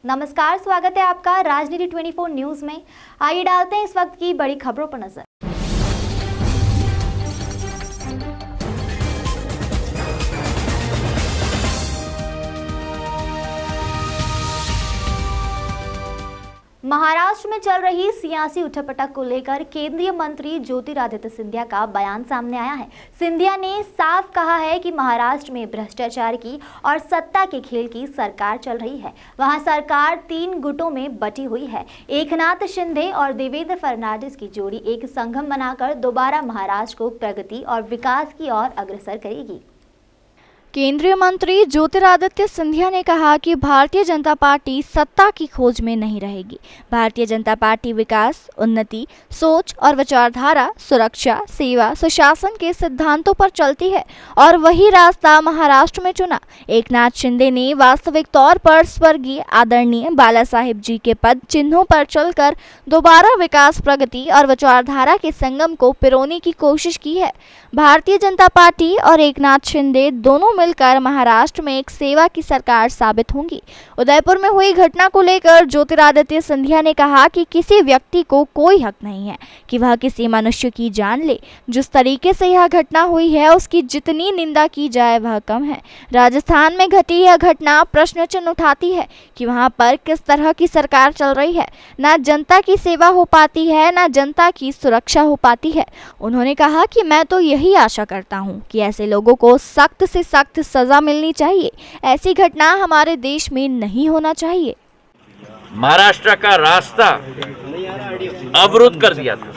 नमस्कार, स्वागत है आपका राजनीति 24 न्यूज में। आइए डालते हैं इस वक्त की बड़ी खबरों पर नजर। महाराष्ट्र में चल रही सियासी उठापटक को लेकर केंद्रीय मंत्री ज्योतिरादित्य सिंधिया का बयान सामने आया है। सिंधिया ने साफ कहा है कि महाराष्ट्र में भ्रष्टाचार की और सत्ता के खेल की सरकार चल रही है। वहां सरकार 3 गुटों में बटी हुई है। एकनाथ शिंदे और देवेंद्र फडणवीस की जोड़ी एक संगम बनाकर दोबारा महाराष्ट्र को प्रगति और विकास की ओर अग्रसर करेगी। केंद्रीय मंत्री ज्योतिरादित्य सिंधिया ने कहा कि भारतीय जनता पार्टी सत्ता की खोज में नहीं रहेगी। भारतीय जनता पार्टी विकास, उन्नति, सोच और विचारधारा, सुरक्षा, सेवा, सुशासन के सिद्धांतों पर चलती है और वही रास्ता महाराष्ट्र में चुना। एकनाथ शिंदे ने वास्तविक तौर पर स्वर्गीय आदरणीय बाला साहेब जी के पद चिन्हों पर चलकर दोबारा विकास, प्रगति और विचारधारा के संगम को पिरोने की कोशिश की है। भारतीय जनता पार्टी और एकनाथ शिंदे दोनों मिलकर महाराष्ट्र में एक सेवा की सरकार साबित होंगी। उदयपुर में हुई घटना को लेकर ज्योतिरादित्य सिंधिया ने कहा कि किसी व्यक्ति को कोई हक नहीं है कि वह किसी मनुष्य की जान ले। जिस तरीके से यह घटना हुई है उसकी जितनी निंदा की जाए वह कम है। राजस्थान में घटी यह घटना प्रश्न चिन्ह उठाती है कि वहां पर किस तरह की सरकार चल रही है। न जनता की सेवा हो पाती है, न जनता की सुरक्षा हो पाती है। उन्होंने कहा कि मैं तो यही आशा करता हूं कि ऐसे लोगों को सख्त से सख्त सजा मिलनी चाहिए। ऐसी घटना हमारे देश में नहीं होना चाहिए। महाराष्ट्र का रास्ता अवरुद्ध कर दिया था।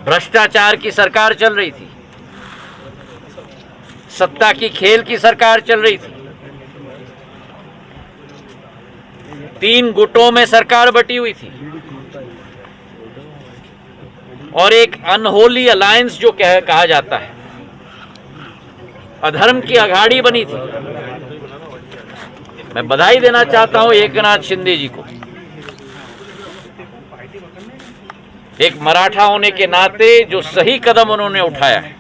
भ्रष्टाचार की सरकार चल रही थी, सत्ता की खेल की सरकार चल रही थी। 3 गुटों में सरकार बटी हुई थी और एक अनहोली अलायंस जो कहा जाता है, अधर्म की अघाड़ी बनी थी। मैं बधाई देना चाहता हूं एकनाथ शिंदे जी को। एक मराठा होने के नाते जो सही कदम उन्होंने उठाया है,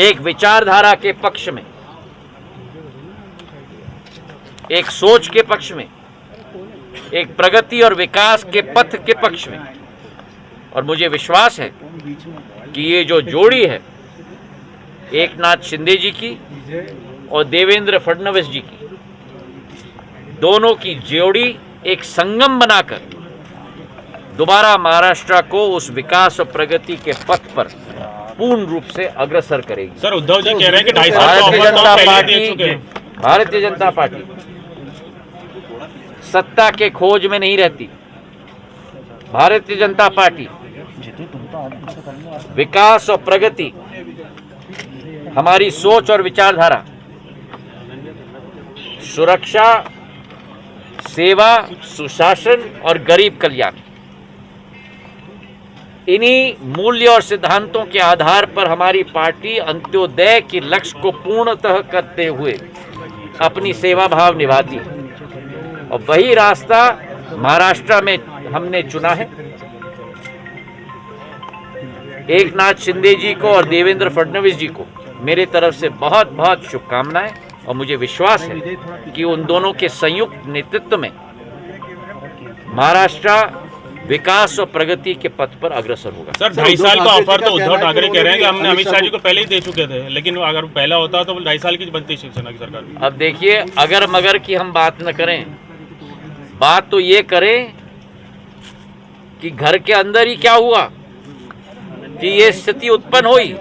एक विचारधारा के पक्ष में, एक सोच के पक्ष में, एक प्रगति और विकास के पथ के पक्ष में। और मुझे विश्वास है कि ये जो जोड़ी है एकनाथ शिंदे जी की और देवेंद्र फडणवीस जी की, दोनों की जोड़ी एक संगम बनाकर दोबारा महाराष्ट्र को उस विकास और प्रगति के पथ पर पूर्ण रूप से अग्रसर करेगी। सर, उद्धव जी कह रहे हैं कि 2.5 साल भारतीय जनता पार्टी सत्ता के खोज में नहीं रहती। भारतीय जनता पार्टी विकास और प्रगति, हमारी सोच और विचारधारा, सुरक्षा, सेवा, सुशासन और गरीब कल्याण, इन्हीं मूल्य और सिद्धांतों के आधार पर हमारी पार्टी अंत्योदय के लक्ष्य को पूर्णतः करते हुए अपनी सेवा भाव निभाती है। और वही रास्ता महाराष्ट्र में हमने चुना है। एकनाथ शिंदे जी को और देवेंद्र फडणवीस जी को मेरे तरफ से बहुत बहुत शुभकामनाएं और मुझे विश्वास है कि उन दोनों के संयुक्त नेतृत्व में महाराष्ट्र विकास और प्रगति के पथ पर अग्रसर होगा। सर, 2.5 साल का ऑफर तो उद्धव ठाकरे कह रहे हैं कि हमने अमित शाह जी को पहले ही दे चुके थे, लेकिन अगर पहला होता तो 2.5 साल की बनती शिवसेना की सरकार। अब देखिए, अगर मगर की हम बात न करें, बात तो ये करें कि घर के अंदर ही क्या हुआ कि ये स्थिति उत्पन्न हुई।